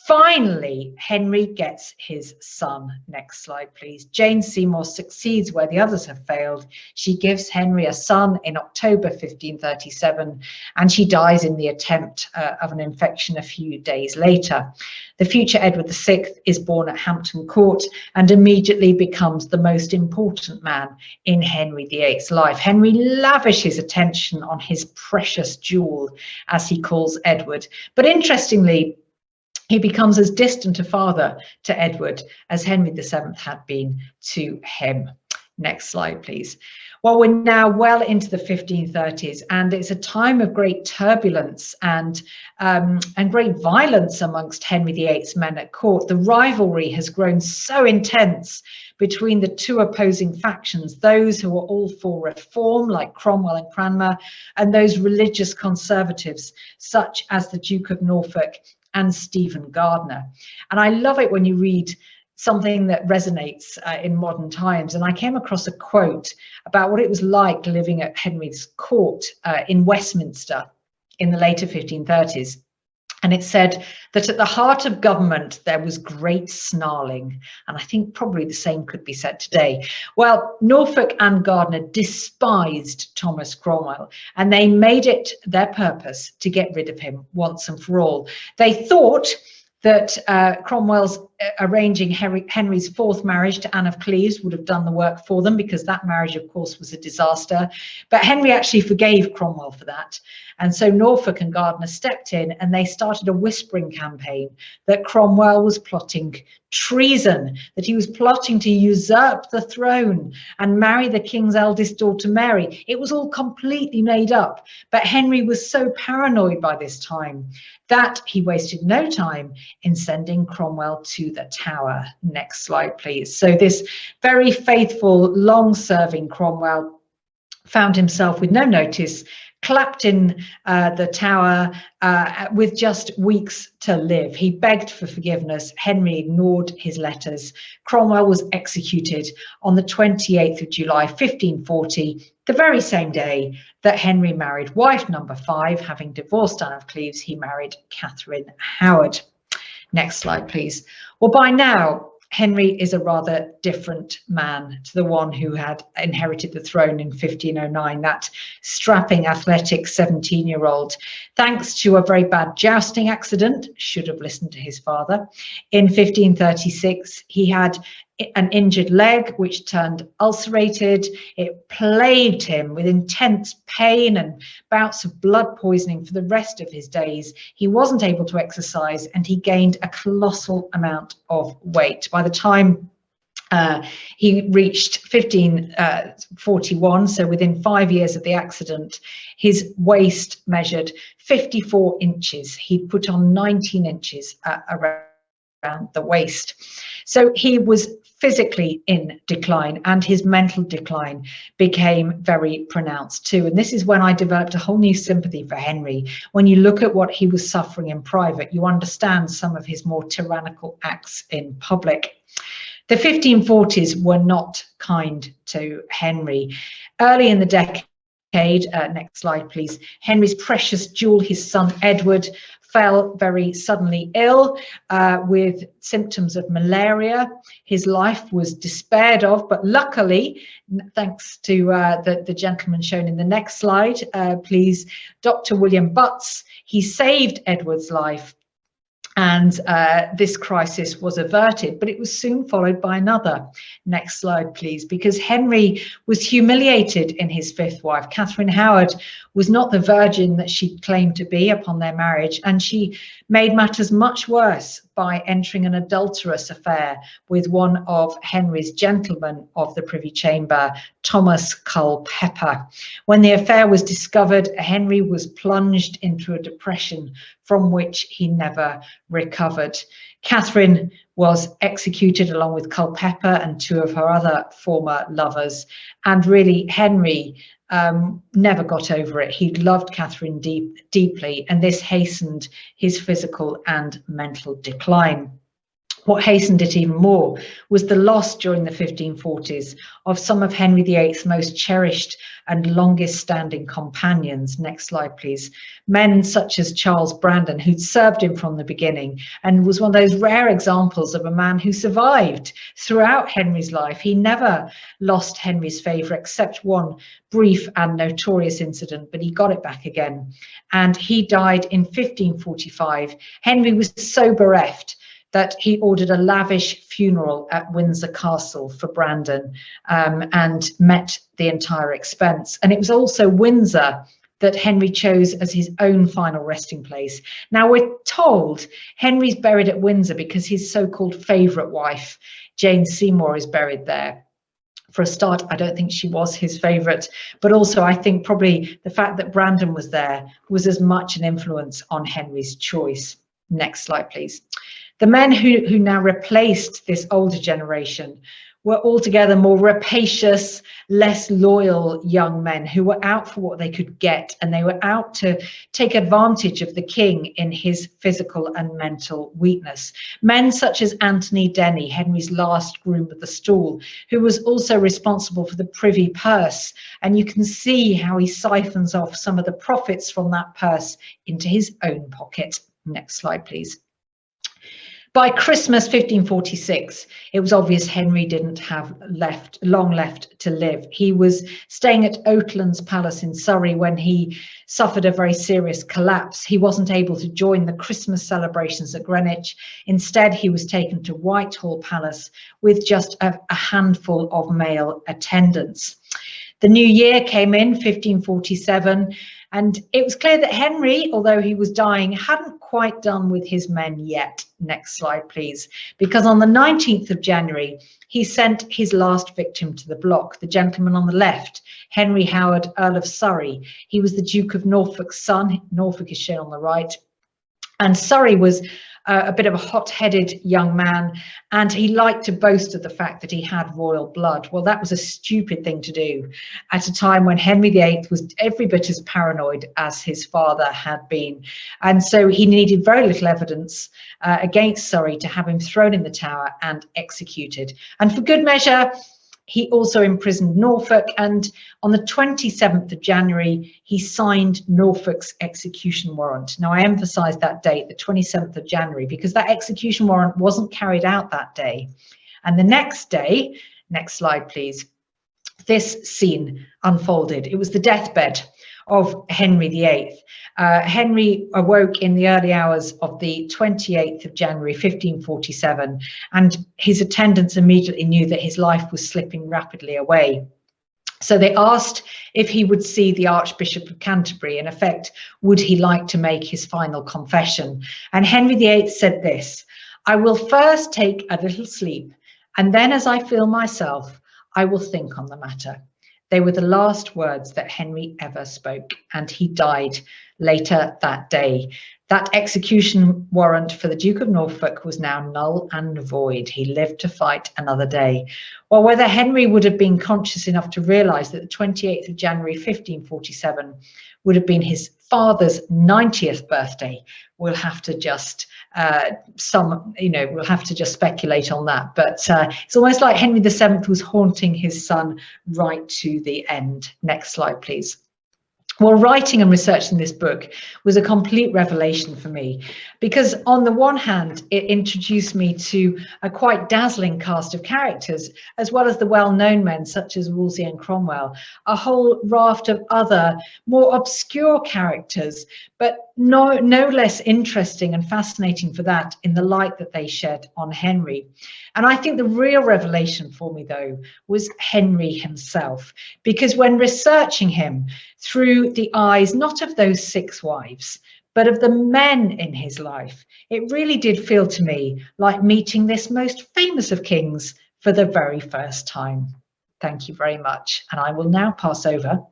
Finally, Henry gets his son. Next slide, please. Jane Seymour succeeds where the others have failed. She gives Henry a son in October 1537, and she dies in the attempt of an infection a few days later. The future Edward VI is born at Hampton Court and immediately becomes the most important man in Henry VIII's life. Henry lavishes attention on his precious jewel, as he calls Edward. But interestingly, he becomes as distant a father to Edward as Henry VII had been to him. Next slide, please. Well, we're now well into the 1530s, and it's a time of great turbulence and great violence amongst Henry VIII's men at court. The rivalry has grown so intense between the two opposing factions, those who are all for reform, like Cromwell and Cranmer, and those religious conservatives, such as the Duke of Norfolk and Stephen Gardiner. And I love it when you read something that resonates in modern times. And I came across a quote about what it was like living at Henry's court in Westminster in the later 1530s. And it said that at the heart of government, there was great snarling. And I think probably the same could be said today. Well, Norfolk and Gardiner despised Thomas Cromwell, and they made it their purpose to get rid of him once and for all. They thought that Cromwell's arranging Henry's fourth marriage to Anne of Cleves would have done the work for them, because that marriage, of course, was a disaster. But Henry actually forgave Cromwell for that. And so Norfolk and Gardiner stepped in, and they started a whispering campaign that Cromwell was plotting treason, that he was plotting to usurp the throne and marry the king's eldest daughter, Mary. It was all completely made up. But Henry was so paranoid by this time that he wasted no time in sending Cromwell to the Tower. Next slide, please. So this very faithful, long-serving Cromwell found himself with no notice, clapped in the Tower with just weeks to live. He begged for forgiveness. Henry ignored his letters. Cromwell was executed on the 28th of July, 1540, the very same day that Henry married wife number 5. Having divorced Anne of Cleves, he married Catherine Howard. Next slide, please. Well, by now, Henry is a rather different man to the one who had inherited the throne in 1509, that strapping, athletic 17-year-old. Thanks to a very bad jousting accident, should have listened to his father, in 1536, he had an injured leg which turned ulcerated. It plagued him with intense pain and bouts of blood poisoning for the rest of his days. He wasn't able to exercise, and he gained a colossal amount of weight. By the time he reached 1541, so within 5 years of the accident, his waist measured 54 inches. He'd put on 19 inches around the waist. So he was physically in decline, and his mental decline became very pronounced too. And this is when I developed a whole new sympathy for Henry. When you look at what he was suffering in private, you understand some of his more tyrannical acts in public. The 1540s were not kind to Henry. Early in the decade, next slide please, Henry's precious jewel, his son Edward, fell very suddenly ill with symptoms of malaria. His life was despaired of, but luckily, thanks to the gentleman shown in the next slide, please, Dr. William Butts, he saved Edward's life. And this crisis was averted, but it was soon followed by another. Next slide, please, because Henry was humiliated in his fifth wife. Catherine Howard was not the virgin that she claimed to be upon their marriage, and she made matters much worse by entering an adulterous affair with one of Henry's gentlemen of the Privy Chamber, Thomas Culpeper. When the affair was discovered, Henry was plunged into a depression from which he never recovered. Catherine was executed along with Culpeper and two of her other former lovers. And really, Henry never got over it. He loved Catherine deeply, and this hastened his physical and mental decline. What hastened it even more was the loss during the 1540s of some of Henry VIII's most cherished and longest standing companions. Next slide, please. Men such as Charles Brandon, who'd served him from the beginning and was one of those rare examples of a man who survived throughout Henry's life. He never lost Henry's favour except one brief and notorious incident, but he got it back again. And he died in 1545. Henry was so bereft that he ordered a lavish funeral at Windsor Castle for Brandon and met the entire expense. And it was also Windsor that Henry chose as his own final resting place. Now, we're told Henry's buried at Windsor because his so-called favourite wife, Jane Seymour, is buried there. For a start, I don't think she was his favourite, but also I think probably the fact that Brandon was there was as much an influence on Henry's choice. Next slide, please. The men who now replaced this older generation were altogether more rapacious, less loyal young men who were out for what they could get, and they were out to take advantage of the king in his physical and mental weakness. Men such as Anthony Denny, Henry's last groom of the stool, who was also responsible for the privy purse, and you can see how he siphons off some of the profits from that purse into his own pocket. Next slide, please. By Christmas 1546, it was obvious Henry didn't have long left to live. He was staying at Oatlands Palace in Surrey when he suffered a very serious collapse. He wasn't able to join the Christmas celebrations at Greenwich. Instead, he was taken to Whitehall Palace with just a handful of male attendants. The new year came in, 1547, and it was clear that Henry, although he was dying, hadn't quite done with his men yet. Next slide, please. Because on the 19th of January, he sent his last victim to the block, the gentleman on the left, Henry Howard, Earl of Surrey. He was the Duke of Norfolk's son. Norfolk is shown on the right. And Surrey was a bit of a hot-headed young man, and he liked to boast of the fact that he had royal blood. Well, that was a stupid thing to do at a time when Henry VIII was every bit as paranoid as his father had been. And so he needed very little evidence against Surrey to have him thrown in the Tower and executed. And for good measure, he also imprisoned Norfolk, and on the 27th of January, he signed Norfolk's execution warrant. Now, I emphasize that date, the 27th of January, because that execution warrant wasn't carried out that day. And the next day, next slide, please, this scene unfolded. It was the deathbed of Henry VIII. Henry awoke in the early hours of the 28th of January, 1547, and his attendants immediately knew that his life was slipping rapidly away. So they asked if he would see the Archbishop of Canterbury. In effect, would he like to make his final confession? And Henry VIII said this: "I will first take a little sleep, and then as I feel myself, I will think on the matter." They were the last words that Henry ever spoke, and he died later that day. That execution warrant for the Duke of Norfolk was now null and void. He lived to fight another day. Well, whether Henry would have been conscious enough to realise that the 28th of January 1547 would have been his father's 90th birthday, we'll have to just we'll have to just speculate on that. But it's almost like Henry VII was haunting his son right to the end. Next slide, please. Well, writing and researching this book was a complete revelation for me, because on the one hand, it introduced me to a quite dazzling cast of characters, as well as the well-known men such as Wolsey and Cromwell, a whole raft of other more obscure characters, but no less interesting and fascinating for that in the light that they shed on Henry. And I think the real revelation for me, though, was Henry himself, because when researching him through the eyes not of those 6 wives, but of the men in his life, it really did feel to me like meeting this most famous of kings for the very first time. Thank you very much. And I will now pass over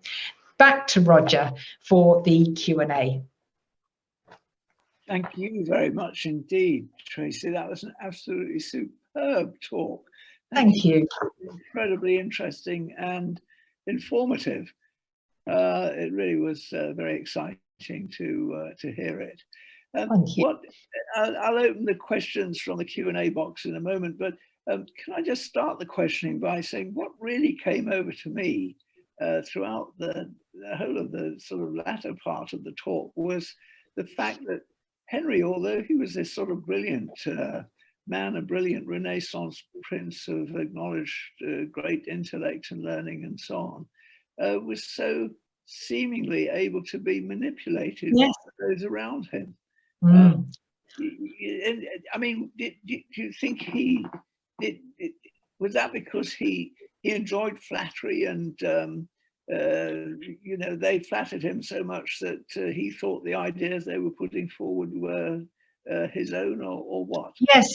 back to Roger for the Q&A. Thank you very much indeed, Tracy. That was an absolutely superb talk. Thank you. Incredibly interesting and informative. It really was very exciting to hear it. Thank you. I'll open the questions from the Q&A box in a moment, but can I just start the questioning by saying what really came over to me throughout the whole of the sort of latter part of the talk was the fact that Henry, although he was this sort of brilliant man, a brilliant Renaissance prince of acknowledged great intellect and learning and so on, was so seemingly able to be manipulated by those around him. I mean, do you think was that because he enjoyed flattery and you know, they flattered him so much that he thought the ideas they were putting forward were his own, or what? Yes,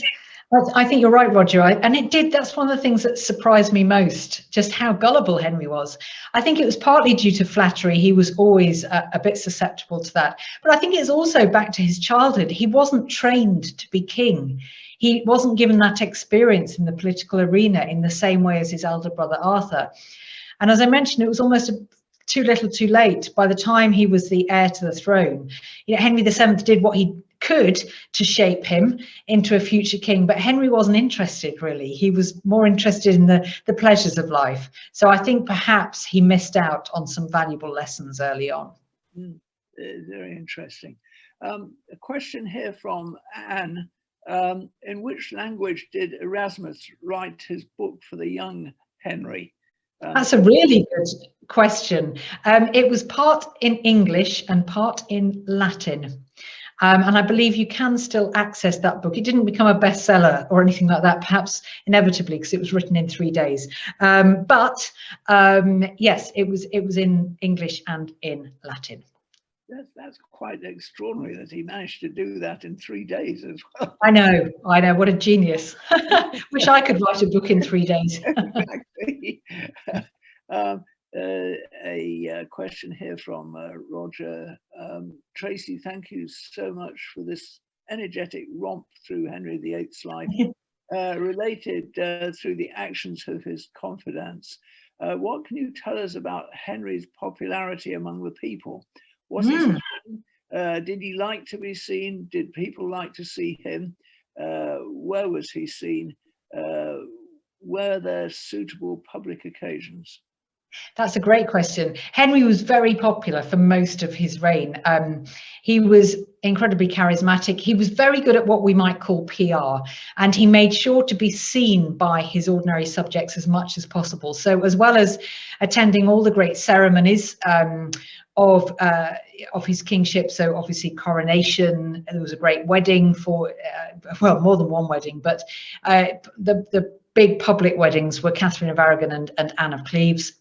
I think you're right, Roger. That's one of the things that surprised me most, just how gullible Henry was. I think it was partly due to flattery. He was always a bit susceptible to that. But I think it's also back to his childhood. He wasn't trained to be king. He wasn't given that experience in the political arena in the same way as his elder brother Arthur. And as I mentioned, it was almost too little too late. By the time he was the heir to the throne, you know, Henry VII did what he could to shape him into a future king, but Henry wasn't interested really. He was more interested in the pleasures of life. So I think perhaps he missed out on some valuable lessons early on. Very interesting. A question here from Anne. In which language did Erasmus write his book for the young Henry? That's a really good question. It was part in English and part in Latin. And I believe you can still access that book. It didn't become a bestseller or anything like that, perhaps inevitably, because it was written in 3 days. But yes, it was in English and in Latin. That's quite extraordinary that he managed to do that in 3 days as well. I know, what a genius. Wish I could write a book in 3 days. Exactly. A question here from Roger. Tracy, thank you so much for this energetic romp through Henry VIII's life, related through the actions of his confidantes. What can you tell us about Henry's popularity among the people? Was he did he like to be seen? Did people like to see him? Where was he seen? Were there suitable public occasions? That's a great question. Henry was very popular for most of his reign. He was incredibly charismatic. He was very good at what we might call PR, and he made sure to be seen by his ordinary subjects as much as possible. So as well as attending all the great ceremonies of his kingship, so obviously coronation, there was a great wedding for, well, more than one wedding, but the big public weddings were Catherine of Aragon and Anne of Cleves.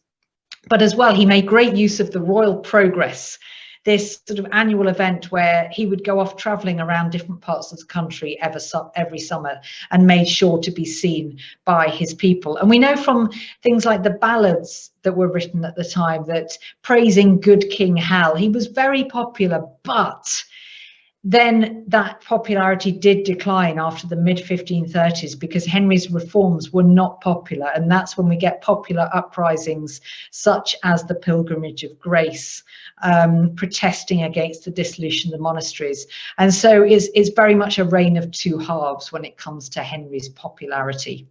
But as well, he made great use of the Royal Progress, this sort of annual event where he would go off traveling around different parts of the country every summer, and made sure to be seen by his people. And we know from things like the ballads that were written at the time that praising good King Hal, he was very popular, but then that popularity did decline after the mid-1530s because Henry's reforms were not popular, and that's when we get popular uprisings such as the Pilgrimage of Grace, protesting against the dissolution of the monasteries. And so it's very much a reign of two halves when it comes to Henry's popularity.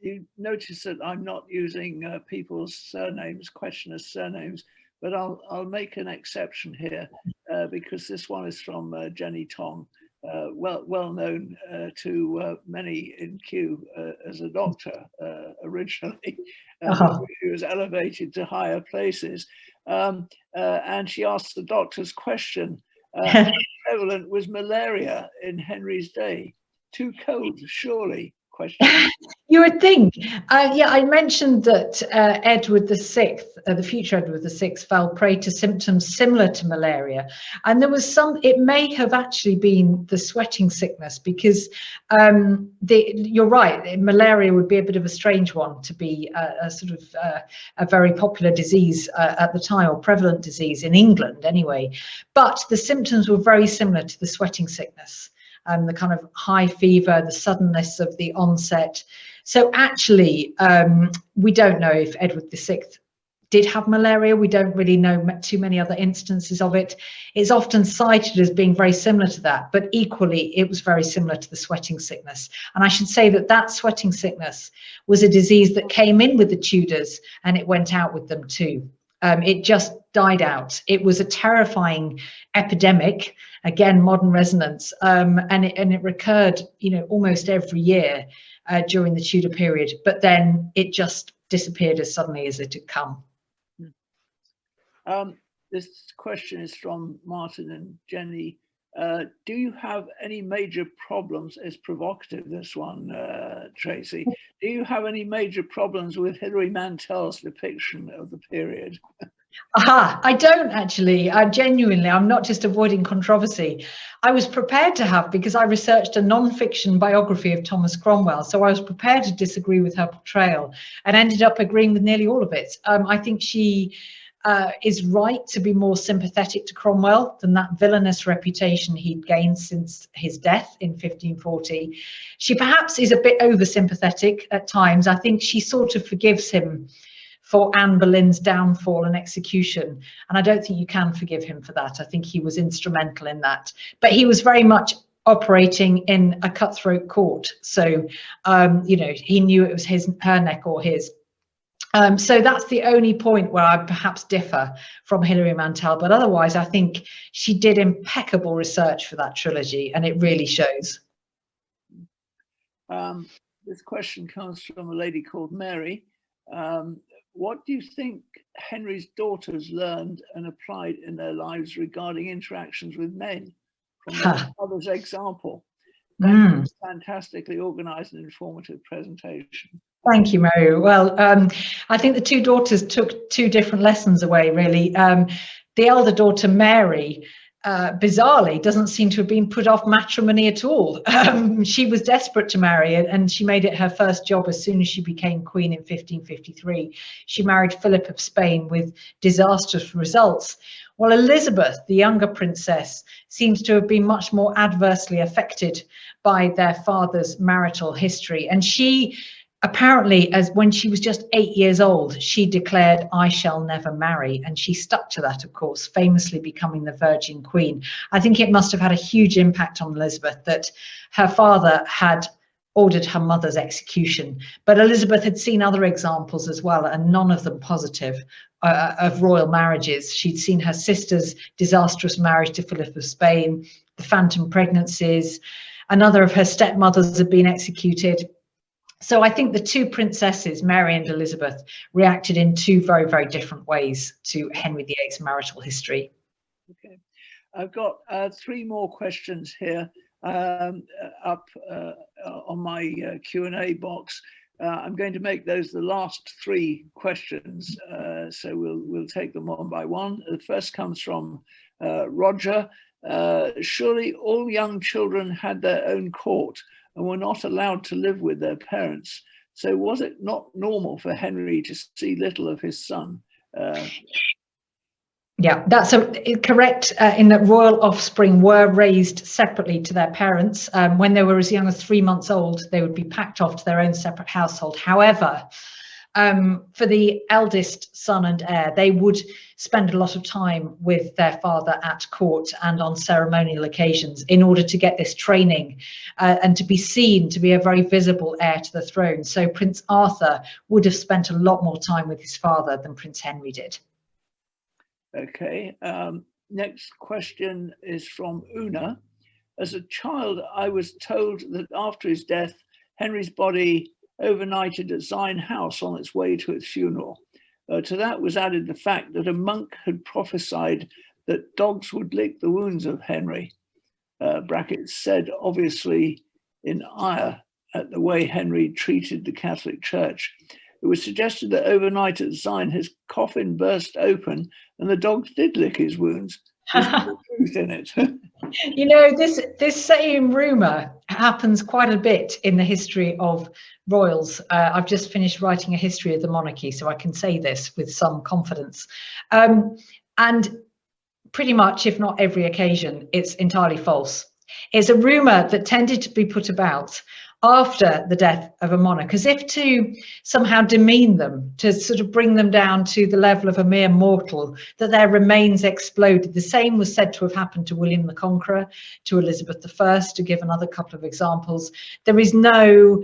You notice that I'm not using people's surnames, questioners' surnames, but I'll make an exception here because this one is from Jenny Tong, well known to many in Kew as a doctor originally. She was elevated to higher places, and she asked the doctor's question: how prevalent was malaria in Henry's day? Too cold, surely? Question. You would think. Yeah, I mentioned that Edward VI, the future Edward VI, fell prey to symptoms similar to malaria. And there was it may have actually been the sweating sickness, because you're right, malaria would be a bit of a strange one to be a sort of a very popular disease at the time, or prevalent disease in England anyway. But the symptoms were very similar to the sweating sickness. The kind of high fever, the suddenness of the onset. So actually, we don't know if Edward VI did have malaria. We don't really know too many other instances of it. It's often cited as being very similar to that, but equally, it was very similar to the sweating sickness. And I should say that that sweating sickness was a disease that came in with the Tudors and it went out with them too. It just died out. It was a terrifying epidemic, again, modern resonance, and it recurred, almost every year during the Tudor period, but then it just disappeared as suddenly as it had come. This question is from Martin and Jenny. Do you have any major problems? It's provocative, this one, Tracy. Do you have any major problems with Hilary Mantel's depiction of the period? I don't actually. I'm not just avoiding controversy. I was prepared to have, because I researched a non-fiction biography of Thomas Cromwell, so I was prepared to disagree with her portrayal and ended up agreeing with nearly all of it. I think she is right to be more sympathetic to Cromwell than that villainous reputation he'd gained since his death in 1540. She perhaps is a bit over sympathetic at times. I think she sort of forgives him for Anne Boleyn's downfall and execution, and I don't think you can forgive him for that. I think he was instrumental in that, but he was very much operating in a cutthroat court, so he knew it was her neck or his. So that's the only point where I perhaps differ from Hilary Mantel, but otherwise I think she did impeccable research for that trilogy, and it really shows. This question comes from a lady called Mary. What do you think Henry's daughters learned and applied in their lives regarding interactions with men from their mother's example? Fantastically organized and informative presentation. Thank you, Mary. Well, I think the two daughters took two different lessons away, really. The elder daughter, Mary, bizarrely doesn't seem to have been put off matrimony at all. She was desperate to marry, and she made it her first job as soon as she became queen in 1553. She married Philip of Spain with disastrous results. Well, Elizabeth, the younger princess, seems to have been much more adversely affected by their father's marital history. And she apparently, as when she was just 8 years old, she declared, "I shall never marry." And she stuck to that, of course, famously becoming the Virgin Queen. I think it must have had a huge impact on Elizabeth that her father had ordered her mother's execution. But Elizabeth had seen other examples as well, and none of them positive, of royal marriages. She'd seen her sister's disastrous marriage to Philip of Spain, the phantom pregnancies. Another of her stepmothers had been executed. So I think the two princesses, Mary and Elizabeth, reacted in two very, very different ways to Henry VIII's marital history. Okay, I've got 3 more questions here up on my Q&A box. I'm going to make those the last 3 questions, so we'll take them one by one. The first comes from Roger. Surely all young children had their own court and were not allowed to live with their parents. So was it not normal for Henry to see little of his son? Yeah, that's correct in that royal offspring were raised separately to their parents. When they were as young as 3 months old, they would be packed off to their own separate household. However, for the eldest son and heir, they would spend a lot of time with their father at court and on ceremonial occasions in order to get this training and to be seen to be a very visible heir to the throne. So Prince Arthur would have spent a lot more time with his father than Prince Henry did. Okay, next question is from Una. As a child, I was told that after his death, Henry's body overnighted at Zion House on its way to its funeral. To that was added the fact that a monk had prophesied that dogs would lick the wounds of Henry, brackets said obviously in ire at the way Henry treated the Catholic Church. It was suggested that overnight at Zion, his coffin burst open and the dogs did lick his wounds. There's no truth in it. You know, this same rumour happens quite a bit in the history of royals. I've just finished writing a history of the monarchy, so I can say this with some confidence. And pretty much, if not every occasion, it's entirely false. It's a rumour that tended to be put about after the death of a monarch, as if to somehow demean them, to sort of bring them down to the level of a mere mortal, that their remains exploded. The same was said to have happened to William the Conqueror, to Elizabeth I, to give another couple of examples. There is no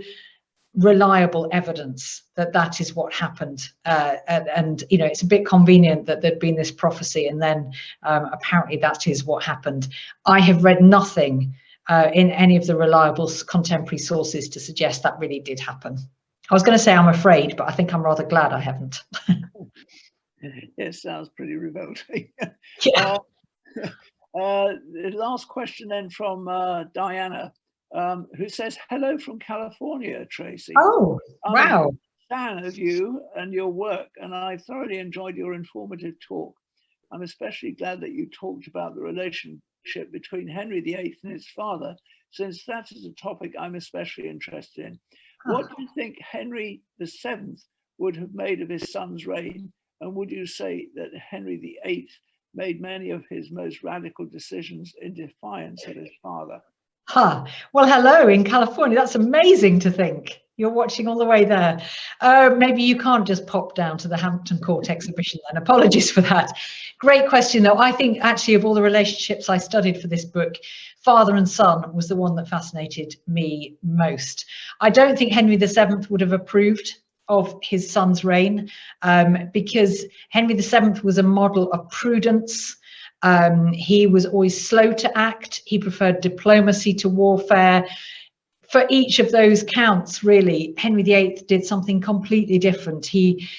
reliable evidence that that is what happened, and you know, it's a bit convenient that there'd been this prophecy and then apparently that is what happened. I have read nothing in any of the reliable contemporary sources to suggest that really did happen. I was going to say I'm afraid, but I think I'm rather glad I haven't. It sounds pretty revolting. Yeah. The last question then from Diana, who says, hello from California, Tracy. Oh, wow. I'm a fan of you and your work, and I thoroughly enjoyed your informative talk. I'm especially glad that you talked about the relationship between Henry VIII and his father, since that is a topic I'm especially interested in. What do you think Henry VII would have made of his son's reign? And would you say that Henry VIII made many of his most radical decisions in defiance of his father? Well, hello in California. That's amazing to think. You're watching all the way there. Maybe you can't just pop down to the Hampton Court exhibition then. Apologies for that. Great question, though. I think actually of all the relationships I studied for this book, father and son was the one that fascinated me most. I don't think Henry VII would have approved of his son's reign because Henry VII was a model of prudence. He was always slow to act. He preferred diplomacy to warfare. For each of those counts, really, Henry VIII did something completely different. He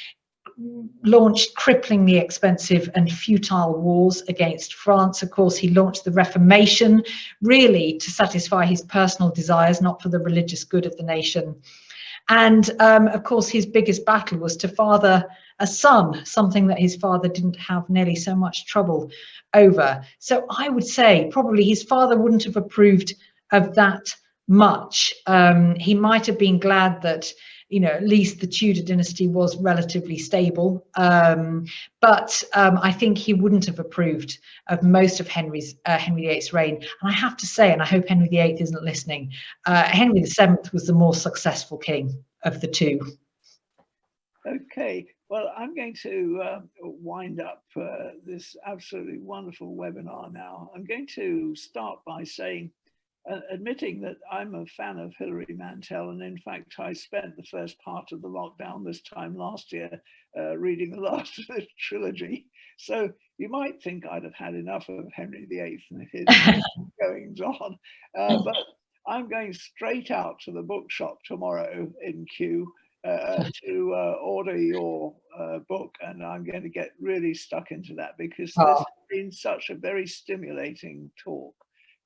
launched cripplingly expensive and futile wars against France. Of course, he launched the Reformation, really to satisfy his personal desires, not for the religious good of the nation. And of course, his biggest battle was to father a son, something that his father didn't have nearly so much trouble over. So I would say probably his father wouldn't have approved of that much. He might have been glad that, you know, at least the Tudor dynasty was relatively stable. But I think he wouldn't have approved of most of Henry VIII's reign. And I have to say, and I hope Henry VIII isn't listening, Henry VII was the more successful king of the two. Okay, well, I'm going to wind up this absolutely wonderful webinar now. I'm going to start by saying, admitting that I'm a fan of Hilary Mantel, and in fact I spent the first part of the lockdown this time last year reading the last of this trilogy. So you might think I'd have had enough of Henry VIII and his goings on, but I'm going straight out to the bookshop tomorrow in Kew to order your book, and I'm going to get really stuck into that because this has been such a very stimulating talk.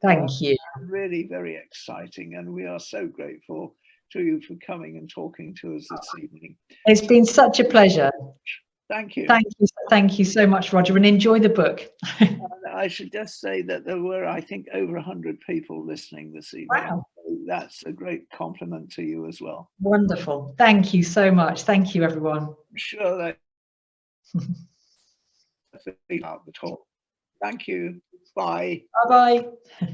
Thank you. Really very exciting, and we are so grateful to you for coming and talking to us this evening. It's been such a pleasure. Thank you. Thank you so much, Roger, and enjoy the book. I should just say that there were, I think, over 100 people listening this evening. Wow. So that's a great compliment to you as well. Wonderful. Thank you so much. Thank you, everyone. I'm sure that out the talk. Thank you. Bye. Bye-bye.